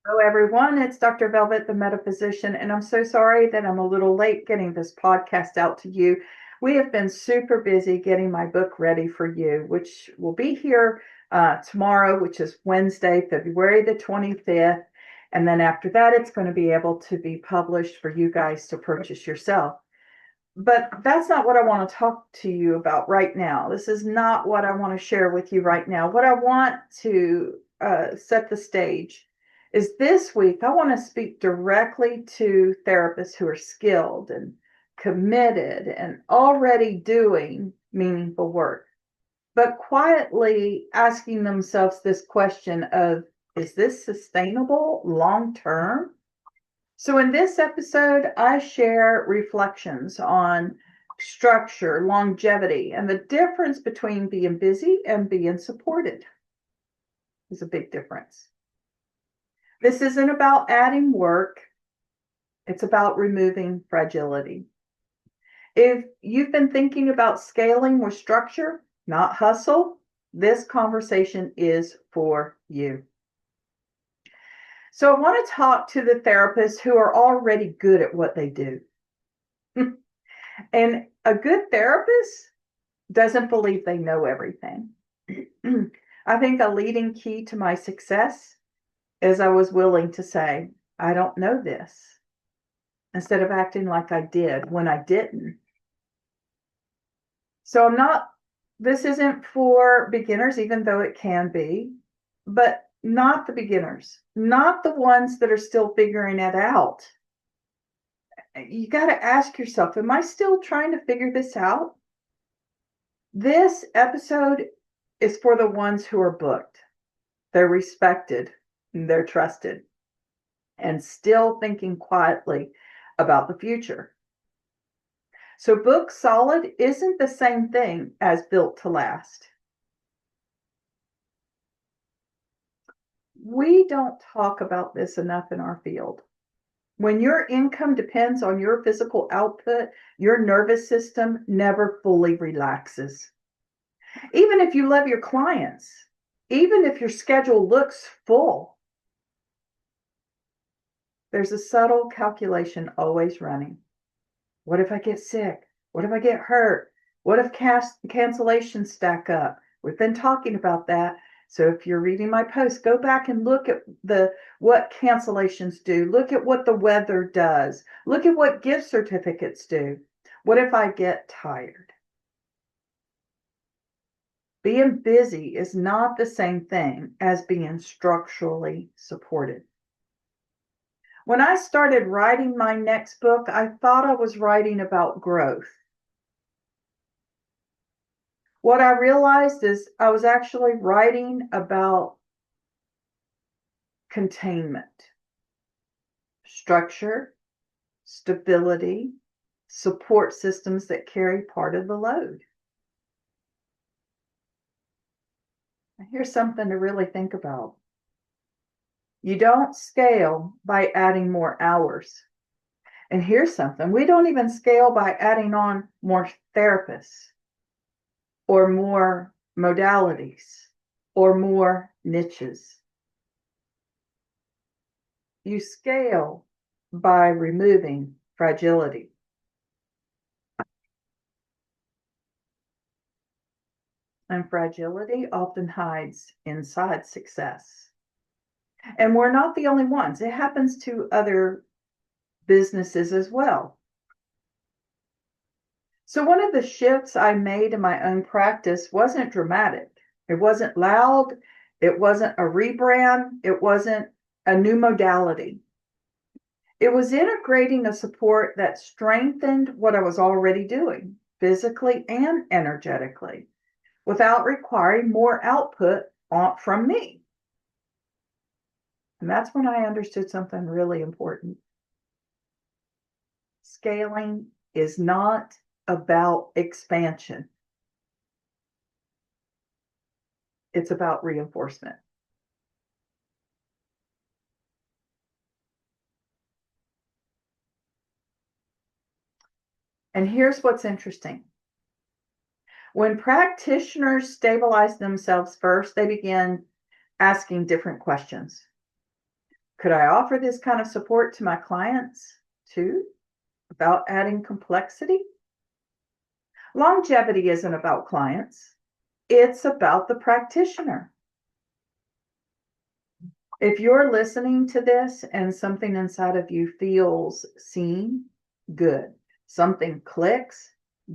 Hello, everyone. It's Dr. Velvet, the metaphysician, and I'm so sorry that I'm a little late getting this podcast out to you. We have been super busy getting my book ready for you, which will be here tomorrow, which is Wednesday, February the 25th. And then after that, it's going to be able to be published for you guys to purchase yourself. But that's not what I want to talk to you about right now. This is not what I want to share with you right now. What I want to set the stage is this week, I want to speak directly to therapists who are skilled and committed and already doing meaningful work, but quietly asking themselves this question of, is this sustainable long term? So, in this episode, I share reflections on structure, longevity, and the difference between being busy and being supported. Is a big difference. This isn't about adding work, it's about removing fragility. If you've been thinking about scaling with structure, not hustle, this conversation is for you. So, I want to talk to the therapists who are already good at what they do. And a good therapist doesn't believe they know everything. I think a leading key to my success is I was willing to say, I don't know this, instead of acting like I did when I didn't. So this isn't for beginners, even though it can be, but not the beginners, not the ones that are still figuring it out. You got to ask yourself, am I still trying to figure this out? This episode is for the ones who are booked. They're respected, they're trusted, and still thinking quietly about the future. So, book solid isn't the same thing as built to last. We don't talk about this enough in our field. When your income depends on your physical output, your nervous system never fully relaxes. Even if you love your clients, even if your schedule looks full, there's a subtle calculation always running. What if I get sick? What if I get hurt? What if cancellations stack up? We've been talking about that. So if you're reading my post, go back and look at what cancellations do. Look at what the weather does. Look at what gift certificates do. What if I get tired? Being busy is not the same thing as being structurally supported. When I started writing my next book, I thought I was writing about growth. What I realized is I was actually writing about containment, structure, stability, support systems that carry part of the load. Here's something to really think about. You don't scale by adding more hours. And here's something, we don't even scale by adding on more therapists or more modalities or more niches. You scale by removing fragility. And fragility often hides inside success. And we're not the only ones. It happens to other businesses as well. So, one of the shifts I made in my own practice wasn't dramatic. It wasn't loud. It wasn't a rebrand. It wasn't a new modality. It was integrating a support that strengthened what I was already doing, physically and energetically, without requiring more output from me. And that's when I understood something really important. Scaling is not about expansion, it's about reinforcement. And here's what's interesting. When practitioners stabilize themselves first, they begin asking different questions. Could I offer this kind of support to my clients too, without adding complexity? Longevity isn't about clients, it's about the practitioner. If you're listening to this and something inside of you feels seen, good. Something clicks,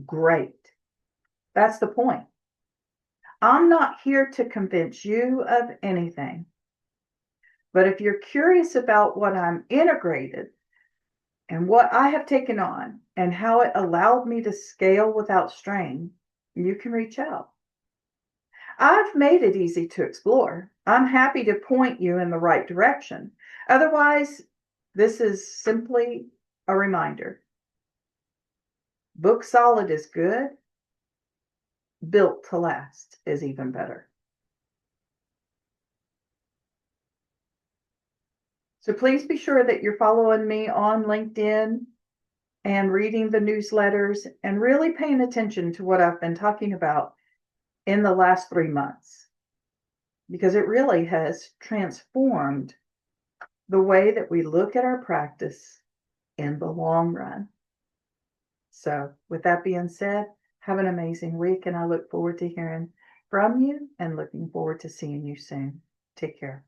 great. That's the point. I'm not here to convince you of anything. But if you're curious about what I'm integrated and what I have taken on and how it allowed me to scale without strain, you can reach out. I've made it easy to explore. I'm happy to point you in the right direction. Otherwise, this is simply a reminder. Book solid is good. Built to last is even better. So please be sure that you're following me on LinkedIn and reading the newsletters and really paying attention to what I've been talking about in the last 3 months, because it really has transformed the way that we look at our practice in the long run. So with that being said, have an amazing week, and I look forward to hearing from you and looking forward to seeing you soon. Take care.